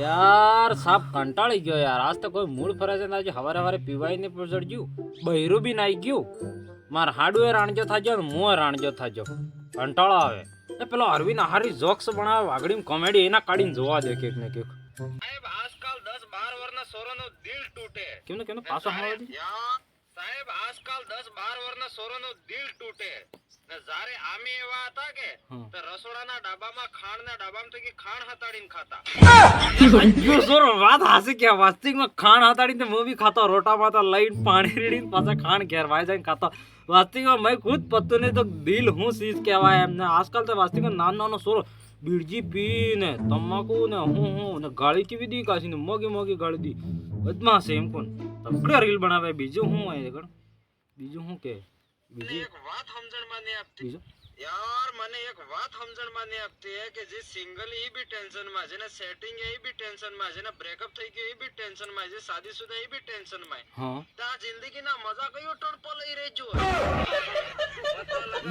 યાર સાપ કંટાળી ગયો યાર. આજ તો કોઈ મૂડ ફરે છે ને આજે હવારે હવારે પીવાય ને પજડ્યું. બૈરું બી નાઈ ગયું. માર હાડું એ રાણજો થાજો ને મું રાણજો થાજો. કંટાળો આવે. એ પેલો અરવિંદ આહારી જોક્સ બનાવે વાગડીમ કોમેડી એના કાઢીને જોવા દે કેક ને કેક. સાહેબ આજકાલ 10-12 વર્ષના સોરોનો દિલ તૂટે. કેમ પાછો હાલો દી. સાહેબ આજકાલ 10-12 વર્ષના સોરોનો દિલ તૂટે. ને જારે આમે એવા હતા કે તો રસોડાના ડાબામાં ખાણના ડાબામાં તો કે ખાણ હતાડીને ખાતા. જો સોરો વાત હાસી કે વાસ્તવિકમાં ખાણ હતાડીને હું બી ખાતો રોટામાં તો લઈને પાણી રેડીને પાછા ખાણ ઘેરવાય જઈને ખાતો. વાસ્તવિકમાં મેં ખુદ પત્તું નહીં તો દિલ હું ચીજ કહેવાય એમને. આજકાલ તો વાસ્તવિકમાં નાનો સોરો બીડજી પીને તમાકુ ને હું ને ગાળી કેવી દી કાશી ને મોગી ગાળી દી બદમાં છે એમ કોણ તગડા રીલ બનાવે. બીજું હું હોય ગણ બીજું હું કે બીજી એક વાત સમજણમાં નહીં આપતી યાર. મને એક વાત સમજણમાં નહીં આપતી કે જે સિંગલ એ બી ટેન્શનમાં છે ને સેટિંગ એ બી ટેન્શનમાં છે ને બ્રેકઅપ થઈ ગયો એ બી ટેન્શનમાં છે શાદીશુદા એ બી ટેન્શનમાં. તો આ જિંદગીના મજા કયો ટડપો લઈ રહેજો.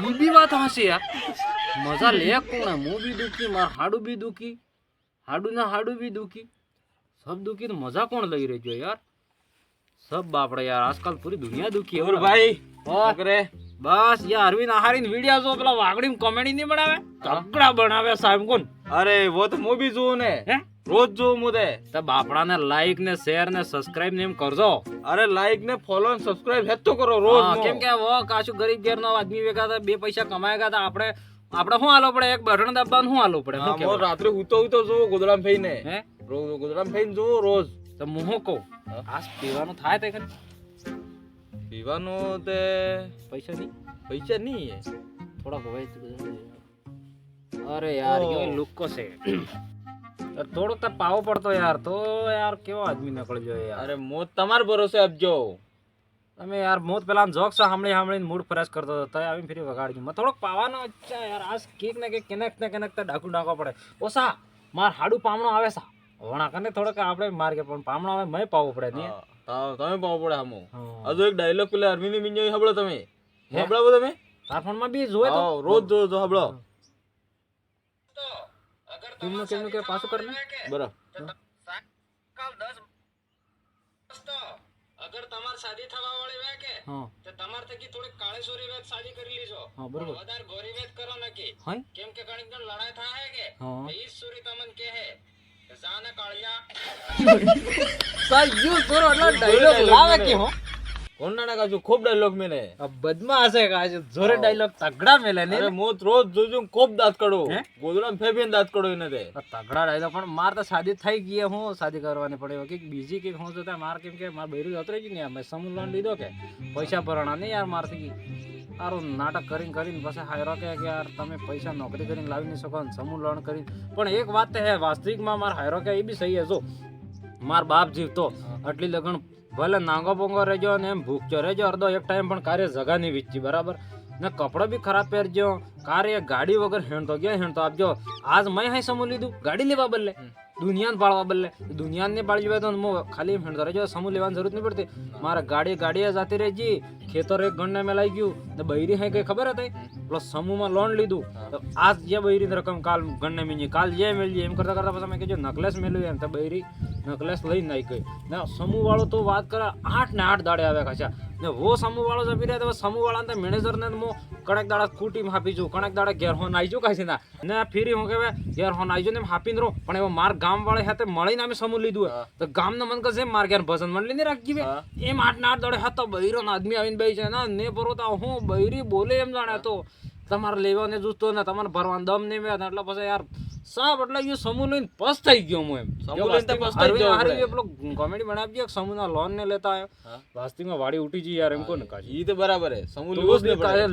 ઈ બી વાત હશે યાર. મજા લે કોણ હું બી દુખી માર હાડું બી દુખી હાડું બી દુખી સબ દુખી તો મજા કોણ લઈ રહેજો યાર. સબ બાપડે યાર આજકાલ પૂરી દુનિયા દુખી है भाई. કરે બસ યાર અરવિંદ આહારીન વિડિયો જો પેલા વાગડીમ કોમેડી નહીં બનાવે તગડા બનાવે સાહેબ કોણ. અરે વો તો હું બી જોઉં ને હે રોજ જોઉં હું તે. તો બાપડાને લાઈક ને શેર ને સબસ્ક્રાઇબ ને એમ કરજો. અરે લાઈક ને ફોલો ને સબસ્ક્રાઇબ હેત તો કરો રોજ. કેમ કે વો કાશું ગરીબ ઘેર નો આદમી વેગા હતા 2 પૈસા કમાયા હતા. આપણે શું હાલો પડે એક બટન દબાવવાનું શું હાલો પડે. હું રાત્રે ઉતો જોઉં ગોદડામ ફઈને હે ગોદડામ ફઈને જોઉં રોજ. તો હું શું કહું આજ પીવાનું થાય તે ખરી પીવાનું તે પૈસા નહીં હે થોડાક હોય. અરે યાર એ લુક્કો છે થોડોક તો પાવો પડતો યાર. તો યાર કેવો આદમી નકળજો યાર. અરે મોત તમાર ભરોસે આપજો તમે યાર મોત પેલા જોક સાંભળીને મૂડ ફ્રેશ કરતો હતો તો આવીને ફરી વગાડજો. મને થોડોક પાવાનો ઈચ્છા યાર. આજ કેક ને કેક કેનેક તો ડાકુ નાખવા પડે. ઓસા માર હાડું પામણો આવે સા વણા કને થોડોક આપણે માર કે પણ પામણો આવે મેં પાવો પડે નહીં. તમે પાવો પડે આમો. હજુ એક ડાયલોગ પેલા અરવિંદ મિંજો સાંભળો તમે. સાંભળો તમે તાર ફોનમાં બી જોવે તો રોજ જો સાંભળો. કેમનું કે પાછું કરને બરાબર. અગર તમાર શાદી થવા વાળી વે કે તો તમાર થકી થોડી કાળી સોરી વેત શાદી કરી લીજો. બરોબર વધારે ગોરી વેત કરો નકી. કેમ કે ઘણી જણ લડાઈ થાય કે ઈ સોરી તમને કે હે જાને કાળિયા સાયુ સોરો એટલે ડાયલોગ લાવે કે હો કોણ ના કાજુ ખૂબ ડાયલોગ મેને બદમાશ હે કાજુ જોરે ડાયલોગ તગડા મેલે ને. અરે મોત રોજ જોજો ખૂબ દાંત કડો ગોદડામ ફેબીન દાંત કડો એને તે તગડા ડાયલોગ. પણ માર તો શાદી થઈ ગઈ હું શાદી કરવાની પડે કે બીજી કે હું જોતા માર કેમ કે માર બૈરું જતરે જ ને મેં સમૂહ લોન લીધો કે પૈસા ભરણા નહીં યાર મારથી સારું નાટક કરીને પછી હાયરો કે યાર તમે પૈસા નોકરી કરીને લાવી નહીં શકો સમૂહ લોન કરીને. પણ એક વાત તો હે વાસ્તવિકમાં માર હાયરો કે એ બી સહી હે. જો માર બાપ જીવતો આટલી લગન ભલે નાંગો પોંગો રહેજો ને એમ ભૂખજો રહેજો અડધો એક ટાઈમ પણ કાર્ય જગા નહીં વીચી બરાબર ને કપડો બી ખરાબ પહેરજો. કાર્ય ગાડી વગર હેણતો આપજો. આજ મેં હાઈ સમૂહ લીધું ગાડી લેવા બદલે દુનિયાને પાળવા બદલે દુનિયાને પાળી હોય તો હું ખાલી હેણતો રહેજો સમૂહ લેવાની જરૂર નહીં પડતી. મારે ગાડીએ જાતી રહેજી ખેતર એક ગણને મેં લાગી ગયું ને બૈરી હાઈ કઈ ખબર હતી પેલો સમૂહમાં લોન લીધું તો આજ જે બૈરી રકમ કાલ ગણને મીજી કાલ જે મેળવી એમ કરતા પછી મેં કીધું નકલેસ મેળવ્યું એમ તો બૈરી નકલેસ લઈને નાઈ ગઈ ને સમૂહ વાળો તો વાત કરે 8 ને 8 દાડે આવે ખાસા ને વો સમૂહ વાળો જપી રહ્યા તો સમૂહ વાળાને મેનેજર ને હું કણેક દાડા કુટીમાં આપી છું કણેક દાડા ઘેર હોન આવી છું કાંઈ ના ને ફીરી હું કહેવાય ઘેર હોન આવી ને આપીને રહો. પણ એવો માર ગામ વાળા હાથે મળીને અમે સમૂહ લીધું તો ગામના મન કશે માર ઘેર ભસન મંડળી નહીં રાખી એમ 8 ને 8 દાડે હતો બૈરો આદમી આવીને બેસી છે ના ને ભરો તો હું બૈરી બોલે એમ જાણે તો તમારે લેવાને જોતો ને તમારે ભરવાનો દમ નહીં મેં એટલે પછી યાર સાહેબ એટલે એ સમૂહ લઈને પસ થઈ ગયો હું એમ પેલો કોમેડી બનાવી સમૂહ લોન ને લેતા આવ્યો વાસ્તવિકમાં વાડી ઉઠી જઈ યાર એમ કહો ને કાજી ઈ તો બરાબર હે સમૂહ લેવો જ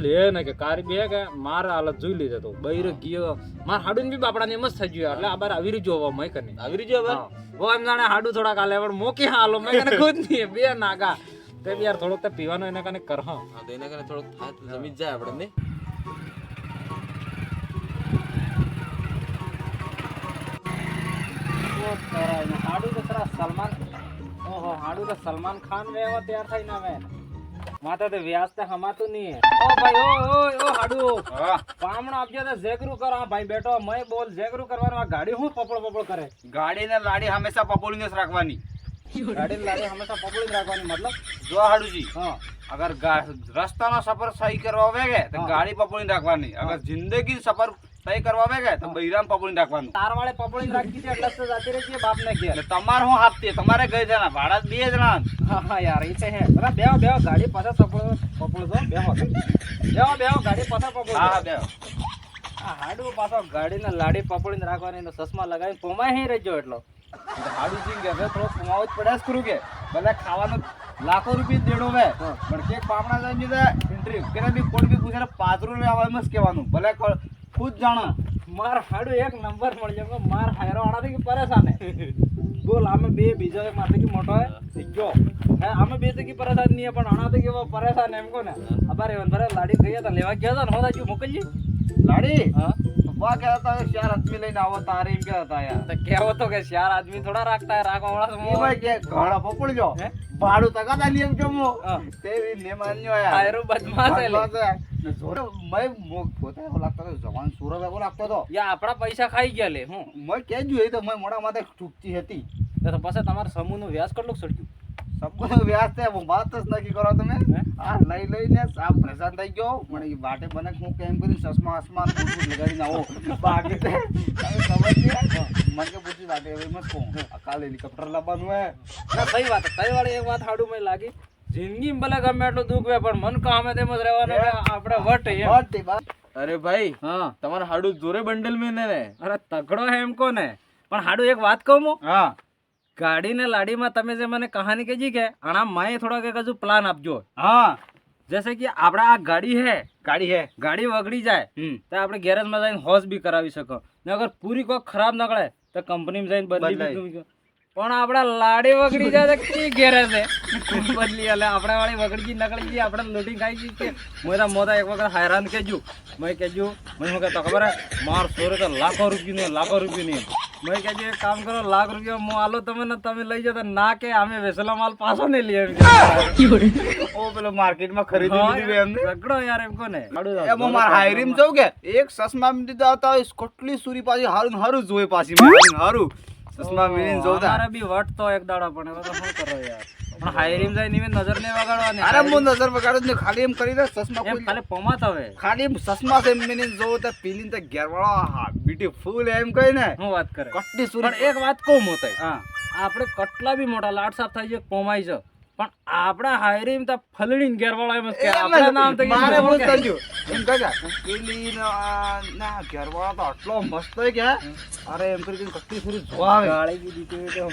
લે ને કે કારી બે કે માર હાલત જોઈ લીધે તો બૈર ગયો માર હાડું બી બાપડાને એમ જ થઈ ગયું એટલે આ બાર આવી રહ્યો હવે મેં કને આવી રહ્યો હવે વો એમ જાણે હાડું થોડા કાલે પણ મોકી હાલો મેં કને ખુદ નહીં બે નાગા તે યાર થોડોક તો પીવાનું એના કને કર હા તો એના કને થોડોક થાત જમી જાય આપણે ને હાડું તો સલમાન ખાન વેવા તૈયાર થઈને આવે માથે તો વ્યાજ તો હમાતું નહીં હે. ઓ ભાઈ ઓ હાડુ હા પામણો આપજો તો જેગરું કરો. આ ભાઈ બેઠો મય બોલ જેગરું કરવાનું. આ ગાડી હું પપડ કરે? ગાડી ને લાડી હંમેશા પપોળીને જ રાખવાની. ગાડી ને લાડી હંમેશા પકડી જ રાખવાની મતલબ. જો હાડુજી હા અગર રસ્તાનો સફર સહી કરવા આવે કે તો હા. ગાડી પપોળીને રાખવાની. અગર જિંદગી સફર સહી કરવા આવે કે તો બૈરામ પપોળીને રાખવાનું. તાર વાળે પકડી જ રાખી છે એટલે જ તો જાતી રહી છે બાપ ને ઘેર. એટલે તમારે હું આપતી તમારે ગઈ જણા ભાડા 2 જણા. હા યાર એ તો હે. અરે બેહો ગાડી પાછા પકડજો બેહો ગાડી પાછા પકડો. હા બે આ હાડું પાછો ગાડીને લાડી પકડીને રાખવાની ને ચશ્મા લગાવીને પોમાય હી રહેજો એટલો. હાડુજી કે હવે થોડો કમાવો જ પડ્યા જ કરું કે ભલે ખાવાનું લાખો રૂપિયા દેડો વે હા. પણ કે પામણા જઈને દીધા ઇન્ટરવ્યુ કેને બી કોણ બી પૂછે પાતરું લેવા એમ જ કહેવાનું ભલે ખુદ જાણો. માર હાડું એક નંબર મળી જાય માર હાયરો આનાથી કે પરેશાન હે. બોલ અમે બે બીજો એક માથે મોટો હે જો હે અમે બે થી પરેશાન નહીં હે, પણ આનાથી કેવો પરેશાન એમ કો ને અમારે વંદરે લાડી ગઈ હતા લેવા ગયા હતા ને હોતા જો મોકલજી. લાડી હા વા કહેતા હતા ચાર આદમી લઈને આવો તારે એમ કહેતા હતા યાર. તો કેવો તો કે ચાર આદમી થોડા રાખતા હે રાખવા એ વાળા ભાઈ કે ઘોડા પપડજો હે? ભાડું તકાતા નિયમ કેમો હા. તેવી ને માન્યો યાર. હાયરો બદમાશ હે લે. ને જોડે મેં પોતે એવો લાગતો હતો જવાન સુરત એવો લાગતો હતો. યા આપણા પૈસા ખાઈ ગયા લે હું. મેં કેજ્યું એ તો મેં મોડા માથે ચૂકતી હતી. તો પછી તમારા સમૂહનું વ્યાજ કેટલું સડ્યું? સબનું વ્યાજ છે હું વાત જ નક્કી કરો તમે. હે? આ લઈને સાપ પરેશાન થઈ ગયો મને એ વાટે બને હું કેમ કરી ચશ્મા આસમાન લગાડીને આવો બાકી તે તમે ખબર નહીં મને કે પૂછી વાટે હવે મત કહું કાલે હેલિકોપ્ટર લાવવાનું હે. ના સહી વાત તઈ વાળી એક વાત હાડું મને લાગી જિંદગી ભલે ગમે એટલું દુઃખ હોય પણ મન કામે તેમ જ રહેવાનું હોય. આપણે વટ એમ. વાટી બા અરે ભાઈ હા તમારા હાડું જોરે બંડલ મેં ને અરે તગડો હે એમ કોને પણ હાડું એક વાત કહું હું હા ગાડી ને લાડીમાં તમે જે મને કહાની કીધી કે આના માએ થોડોક એક હજુ પ્લાન આપજો. હા જૈસે કે આપણા આ ગાડી હે ગાડી હે ગાડી વગડી જાય તો આપણે ગેરેજમાં જઈને હોશ બી કરાવી શકો ને અગર પૂરી કોઈ ખરાબ નીકળે તો કંપનીમાં જઈને બદલી બી કરી. પણ આપણા લાડી વગડી જાય તો કી ગેરેજ છે બદલી એટલે આપણે વાળી વગડી નકળી ગઈ આપણે લૂંટી ખાઈ ગઈ કે મોટા એક વખત હેરાન કેજુ મેં કેજુ મને કહેતો ખબર હે માર સોરે તો લાખો રૂપિયા નહીં મેં કહેજો એક કામ કરો લાખ રૂપિયા હું આલો તમે ને તમે લઈ જાઓ તો ના કે અમે વેસેલો માલ પાછો નહીં લઈએ એમ કે. ઓ પેલો માર્કેટમાં ખરીદી લીધી એમને તગડો યાર એમ કોને એમાં માર હાયરીમ જવું કે એક સસમા મીઠી આવતા કેટલી સુરી પાછી હારું જોઈ પાછી હારું સસમા મીઠી જોતા. અમારે બી વટ તો એક દાડો પણ હવે તો શું કરો યાર પણ હાયરીમ જાય ની નજર ને વગાડવાની અરે હું નજર વગાડું જ નહીં ખાલી એમ કરી દે સસમા એમ કોઈ ખાલી પમાત હવે ખાલી ચશ્મા છે મેને જોવો તો પીલીન તો ઘેરવાળો બ્યુટીફુલ એમ કહી ને હું વાત કરે કટ્ટી પણ સુરી એક વાત કહું મોતે હા આપણે કટલા બી મોટા લાટ સાફ થઈ છે પમાઈ છે પણ આપણા હાયરીમ તો ફલડીને ઘેરવાળા એમ જ કે આપણા નામ તો મારે બહુ સમજ્યું એમ કહે પેલી ના ઘેરવાળો તો આટલો મસ્ત હોય કે અરે એમ કરી કટ્ટી સુરી જોવા આવે ગાળી બી દીધી હોય તો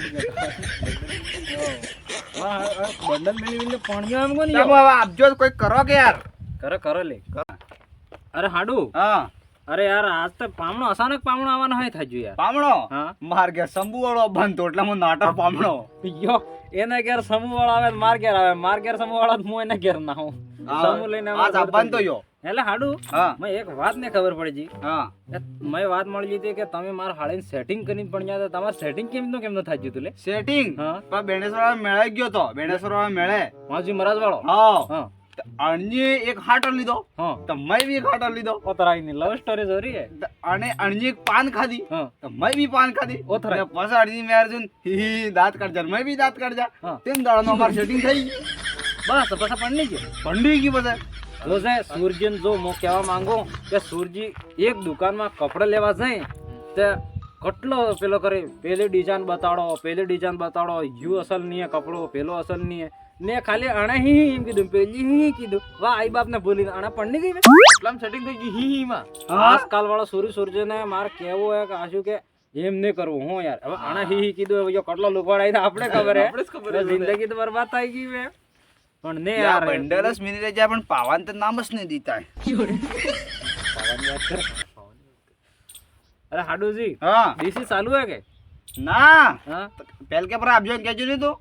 બંડલ મેલી પાણી એમ કોની તમે હવે આપજો તો કોઈ કરો કે યાર કરે લે અરે હાડુ હા અરે યાર આજ તો પામણો અચાનક પામણો આવવાનો હોય થાજ્યું યાર પામણો હા માર ઘેર શંભુ વાળો બંધ એટલે હું નાટક પામણો યો એના ઘેર સમૂહ વાળા આવે માર ઘેર આવે માર ઘેર સમૂહ વાળા હું એના ઘેર ના હું સમૂહ લઈને આજ બંધ તો યો એટલે હાડુ હા મેં એક વાત ને ખબર પડી જી હા મેં વાત મળી હતી કે તમે મારા હાળીને સેટિંગ કરીને પણ ગયા હતા તમારે સેટિંગ કેમનું થાજ્યું તું લે સેટિંગ હા પણ બેણેશ્વર મેળે ગયો તો બેણેશ્વર મેળે માજી મહારાજ વાળો હા હા અણજી એક હાટર લીધો હા તો મેં બી એક હાટર લીધો ઓતરાઈ ની લવ સ્ટોરી જોરી હે અને અણજી એક પાન ખાધી હા તો મેં બી પાન ખાધી ઓથરાઈ. અને પછી અણજી મેં અર્જુન હી દાંત કાઢજા મેં બી દાંત કાઢજા હા. તેમ દાડાનો અમાર સેટિંગ થઈ ગયું. બસ તો પછી પણ નહીં ગયો ભંડી ગઈ બધા જો છે સૂરજન જો હું કહેવા માંગુ કે સૂરજી એક દુકાનમાં કપડા લેવા જાય તે કેટલો પેલો કરે પેલી ડિઝાઇન બતાડો યુ અસલ નહીં હે કપડો પેલો અસલ નહીં હે ને ખાલી અણે હી એમ કીધું પેલી હી કીધું વાહ આઈ બાપ ને ભૂલીને અણે પણ નહીં ગઈ એટલામ સેટિંગ થઈ ગઈ હી માં આજકાલ વાળો સૂર્યને મારે કેવું હે કે આશુ કે એમ નહીં કરવું હું યાર હવે આણે હી કીધું હવે જો કેટલો લુકવાડ આવી આપણે ખબર હે આપણે જ ખબર હે. જિંદગી તો બરબાદ થઈ ગઈ વે પણ ને યાર યાર બંડરસ મિનિટે જાય પણ પાવાન તો નામ જ નહીં દીતા પાવાની વાત કરે. અરે હાડુજી હા ડીસી ચાલુ હે કે ના હા પેલ કે પર આપજો ને કેજો નહીં તું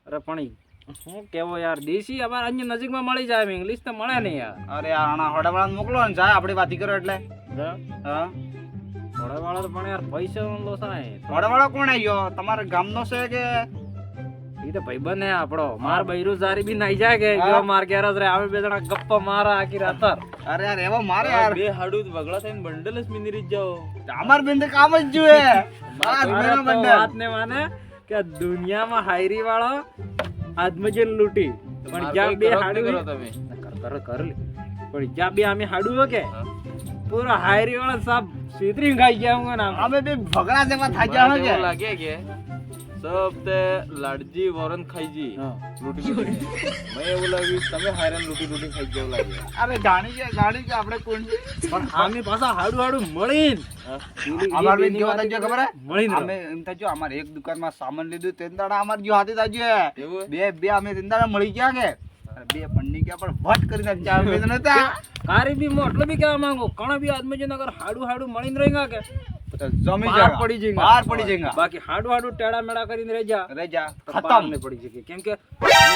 અરે પણ શું કેવો યાર દેશી અમારે અહીંયા નજીકમાં મળી જાય ઇંગ્લિશ તો મળે નહીં યાર અરે યાર આના હોડાવાળા મોકલો ને જાય આપણે વાતી કરો એટલે હા? હા થોડા વાળા તો પણ યાર પૈસા લોસાય હોડાવાળો કોણ આવ્યો તમારા ગામનો છે કે ઈ તો ભાઈબંધ હે આપણો. માર બૈરું સારી બી નાઈ જાય કે જો માર ઘેર જ રે આવે બે જણા ગપ્પા મારા આખી રાતર. અરે યાર એવો મારે યાર બે હાડું વગડા થઈને બંડલ જ મિની રીત જાઓ. અમાર બેન તો કામ જ જોઈએ અરે તો વાત ને માને કે દુનિયામાં હાયરી વાળો આદમજે લૂટી પણ જ્યાં બે હાડું કરો તમે. કર લે પણ જ્યાં બે અમે હાડું હો કે પૂરો હાયરી વાળા સાબ સીતરી ખાઈ ગયા હું ના અમે બે ભગડા જેવા થાક્યા હો મારે કે એવું લાગે કે સબ તે લાડજી વોરન ખાઈજી લૂટી લૂટી. મેં એવું લાગ્યું તમે હાયરન લૂટી લૂટી ખાઈ જેવું લાગે. અરે જાણી કે આપણે કોણ પણ આમે પાછા હાડું મળીન અમાર બેન કેવા થાય ખબર હે મળીન અમે એમ થાય અમારે એક દુકાનમાં સામાન લીધું તેન દાડા અમાર જો હાથે થાય એવું બે અમે તેન દાડા મળી ગયા કે બે પન્ની ગયા પણ વટ કરી નાખ ચાર બે નતા કારી બી મો એટલું બી કહેવા માંગુ કણ બી આદમી જે નગર હાડું મળીને રહી ગયા કે જમી બહાર પડી જઈને બહાર પડી જઈને બાકી હાડું ટેડા મેડા કરીને રહી જા રહી જા ખતમ ખતમ ને પડી જશે કેમ કે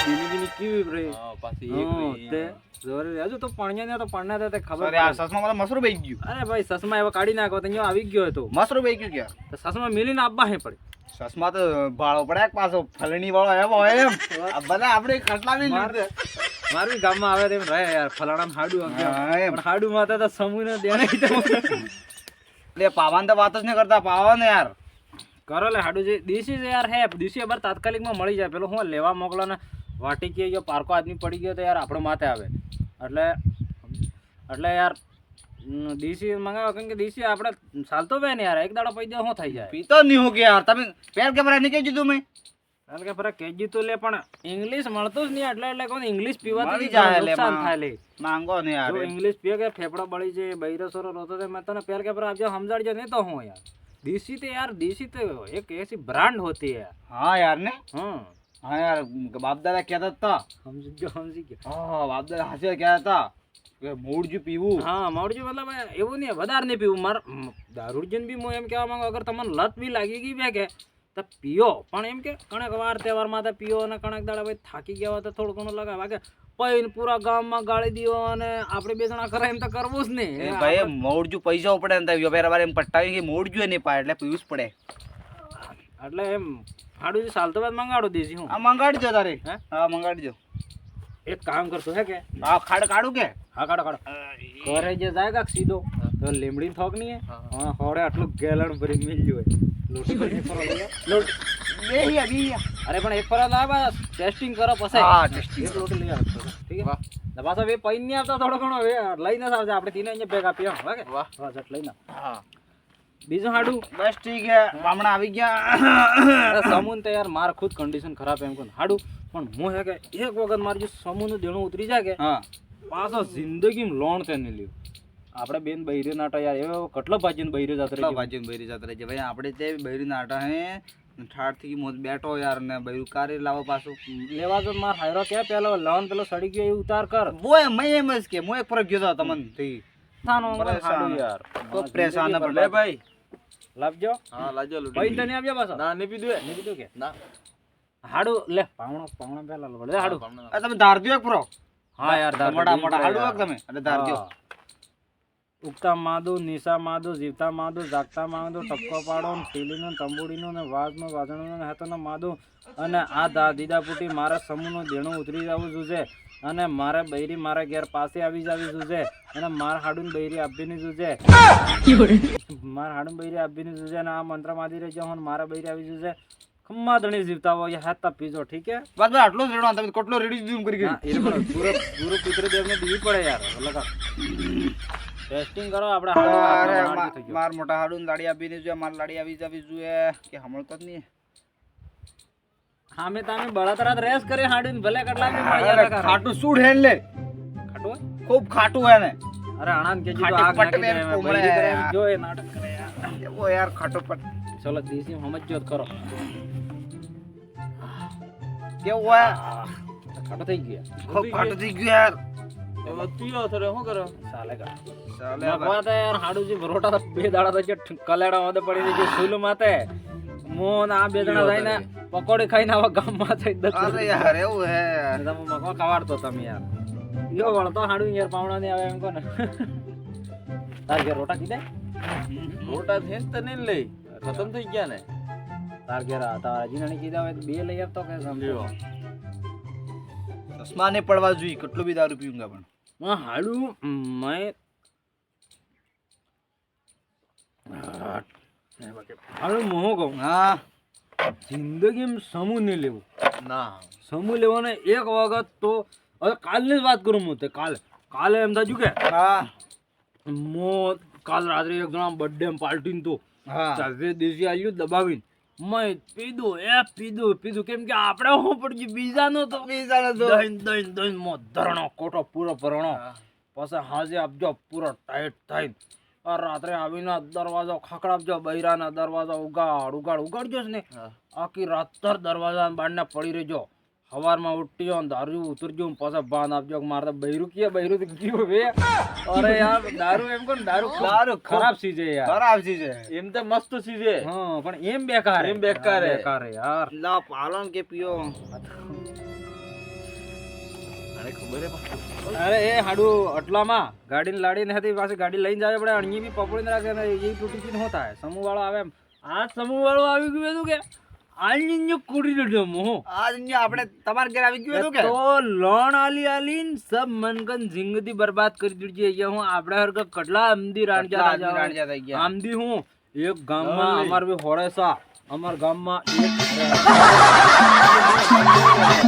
બીની કેવી રે હા પાછી એક રહી. તે જોરે હજુ તો પાણ્યા ને તો પાણ્યા તે ખબર અરે આ સસમા મને મસરૂ બેઈ ગયું અરે ભાઈ સસમા એવા કાઢી નાખો તો અહીંયા આવી ગયો હતો મસરૂ બેઈ ગયું કે તો સસમા મિલીને આપવા હે પડી સસમા તો ભાળો પડે કે પાછો ફલણી વાળો એમ હોય એમ આ બધા આપણે ખટલાવી લીધે મારું ગામમાં આવે તેમ રહે યાર ફલાણામાં હાડું હા, આપ્યું એમ. પણ હાડું માતા તો સમૂહ દેણે એટલે પાવાન તો વાત જ નહીં કરતા પાવા ને યાર કરો લે હાડું જે દેશી છે યાર હે દેશી અબર તાત્કાલિકમાં મળી જાય પેલો હું લેવા મોકલો ને વાટી કે જો પારકો આદમી પડી ગયો તો યાર આપણો માથે આવે એટલે યાર દેશી મંગાવો કેમ કે દેશી આપણે ચાલતો બે ને યાર એક દાડો પૈદા શું થઈ જાય પીતો નહીં હું કે યાર તમે પેર કે ભરાય નહીં કહી દીધું મેં કારણ કે ફરક કેજી તો લે પણ ઇંગ્લિશ મળતું જ નહીં એટલે કોણ ઇંગ્લિશ પીવાથી મળી જાય લે નુકસાન માં. થાય લે માંગો ને યાર જો ઇંગ્લિશ પીએ કે ફેફડા બળી છે બૈરો સોરો રોતો તે મેં તને પેર કે પર આપજો સમજાડજો નહીં તો હું યાર દેશી તો એક ऐसी ब्रांड होती है હા યાર ને हाँ હા યાર બાપ દાદા કહેતા હતા સમજી ગયો હા બાપ દાદા હાથે કહેતા હતા કે મૂળજુ પીવું હા માવડજી મતલબ એવું નહીં વધારે નહીં પીવું માર દારૂજન બી હું એમ કહેવા માંગુ અગર તમને લત બી લાગી ગઈ બે કે તો પીઓ પણ એમ કે કણક વાર તહેવારમાં તો પીઓ અને કણક દાડા ભાઈ થાકી ગયા હોય તો થોડું ઘણું લગાવે કે પૈન પૂરા ગામમાં ગાળી દીઓ અને આપણે બે જણા કરે એમ તો કરવું જ નહીં એ ભાઈ મૂળજુ પૈસા પડે ને તો વેપાર એમ પટાવી કે મૂળજુ નહીં પાય એટલે પીવું જ પડે એટલે એમ હાડું જે સાલતો બાદ મંગાડું દેશી હું આ મંગાડજો તારે હે? હા મંગાડજો એક કામ કરશો હે કે હા ખાડ કાઢું કે હા કાઢો ઘરે જે જાય કાક સીધો તો લીમડી થોક નહીં હે હા હોડે આટલું ગેલણ ભરી મિલ જોઈએ લોટી ભરી ફરો લઈ જાઓ. અરે પણ એક ફરા લાવ બસ ટેસ્ટિંગ કરો પછી હા, testing. એક લોટી લઈ આવજો ઠીક છે ને પાછો બે પૈન નહીં આવતા થોડો ઘણો લઈને જ આવજો આપણે તીને અહીંયા ભેગા પીવા વાગે વાહ. હા જટ લઈને આવ. હા બીજું હાડું બસ ઠીક હે બામણા આવી ગયા અરે સમૂન તો યાર માર ખુદ કન્ડિશન ખરાબ એમ કોણ હાડું પણ હું હે કે એક વખત મારું જે સમૂહનું દેણું ઉતરી જાય કે હા પાછો જિંદગીમાં લોન તે નહીં લ્યું આપણે બેન બૈરી નાટા યાર એવો કેટલો ભાજીને બૈરી જાત રહી ભાજી બૈરી જાત રહી છે ભાઈ આપણે તે બૈરી નાટા હે ઠાડ થી મોજ બેઠો યાર ને બૈરું કારે લાવો પાછું લેવા તો માર હાયરો કે પેલો લોન પેલો સડી ગયો એ ઉતાર કર મોય મેં એમ જ કે મોય ફરક ગયો તો તમને થી થાનો પરેશાન. હાડું યાર તો પરેશાન ન લે ભાઈ લાવજો હા લાજો લૂટી પૈન તો નહીં આપજો પાછો ના નહીં પીધું નહીં કીધું કે ના હાડું લે પાવણો પેલા લો લે હાડું આ તમે ધાર દ્યો એક ફરો હા યાર દાર મોટા મોટા હાડું એક તમે એટલે ધાર દ્યો ઉગતા માદુ નિશા માદુ જીવતા માદુ જાગતા માદુ ટપકો પાડો ટીલીનું તંબુડીનું ને વાજનું વાજણનું ને હેતોનું માદુ અને આ દીદા પુટી મારા સમૂહનું દેણું ઉતરી જવું જોજે અને મારે બૈરી મારા ઘેર પાસે આવી જવી જોજે અને મારા હાડું બૈરી આપીની જોજે મારા હાડું બૈરી આપીની જોજે અને આ મંત્ર માદી રહેજો હું મારા બૈરી આવી જોજે ખમ્મા ધણી જીવતા હોય હેતા પીજો ઠીક હે બસ ભાઈ આટલો જ રેડો તમે કેટલો રેડી દીધું કરી હા, એ પણ પૂરો પિતૃદેવને દીવી પડે યાર લગા ટેસ્ટિંગ કરો આપણે અરે હાડું થઈ ગયું માર મોટા હાડું લાડી આપીને જોઈએ માર લાડી આવી જવી જોઈએ કે હમણતો જ નહીં હા મેં તમે બળતરાત રેસ કરી હાડું ભલે કેટલા બી મળી અરે જાય ખાટું શું હેન લે ખાટું ખૂબ ખાટું હે ને અરે આણંદ કે ખાટી આગ પટ નાખી મેં દે, કોમળે બૈરી કરે એમ યાર. જો એ નાટક કરે યાર એવો યાર ખાટું પટ ચલો દેશી સમજો જ કરો કેવું હોય ખાટો થઈ ગયો ખૂબ ખાટું થઈ ગયું યાર હવે પીઓ થરે શું કરો ચાલે કા ચાલે મગવા તો યાર હાડું જે ભરોટા તો બે દાડા તો જે કલેડા વાદે પડી જે સુલ માતે મોન આ બે જણા જઈને પકોડી ખાઈને આવા ગામમાં થઈ અરે યાર એવું હે તમે મગવા ખવાડતો તમે યાર યો વળતો હાડું યાર પાવણા ને આવે એમ કોને તાર ઘેર રોટા કીધા મોટા થઈને તો નહીં લઈ ખતમ થઈ ગયા ને તાર ઘેર તારા જીનાની કીધા હોય તો બે લઈ આવતો કે સમજો ચશ્મા ને પડવા જોઈએ કેટલું બી દારૂ પીઉંગા પણ હાડું મેં હાડું હું કહું હા જિંદગીમાં સમૂહ નહીં લેવું ના સમૂહ લેવાનો એક વખત તો હવે કાલની જ વાત કરું હું તે કાલે એમ થયું કે હા મો કાલ રાત્રે એક જણા બર્થડે પાર્ટી તો હા ચાલે દેશી આવ્યું દબાવીને મેં પીધું કેમ કે આપણે હું પડ્યું બીજાનો તો દહીં મો ધરણો કોટો પૂરો ભરણો પછી હાજે આપજો પૂરો ટાઈટ થાય આ રાત્રે આવીને દરવાજો ખખડાવજો બૈરાના દરવાજા ઉગાડજો ને આખી રાત દરવાજા બાંધને પડી રહેજો સવારમાં ઉઠ્યો દારૂ ઉતરજો પાછા બાંધ આપજો મારે તો બૈરું ગયું વે અરે યાર દારૂ એમ કોણ દારૂ ખરાબ ચીજ છે યાર ખરાબ ચીજ છે એમ તો મસ્ત ચીજ છે હા પણ એમ બેકાર હે યાર લા પાલન કે પીઓ અરે ખબર હે અરે એ હાડું અટલામાં ગાડીને લાડીને હતી પાછી ગાડી લઈને જાય પડે અણી બી પકડીને રાખે ને એ તૂટી ગઈ હોતા હે સમૂહ વાળો આવે એમ આ સમૂહ વાળો આવી ગયું હતું કે આની કુડી દેજો મોહ આજ આપણે તમારા ઘરે આવી ગયું હતું કે તો લોન આલીન સબ મનકન જિંદગી બરબાદ કરી દીધી અહીંયા હું આપણે હરક કટલા આમદી રાણજા થઈ ગયા આમદી હું એક ગામમાં અમાર બી હોળે સા અમાર ગામમાં એક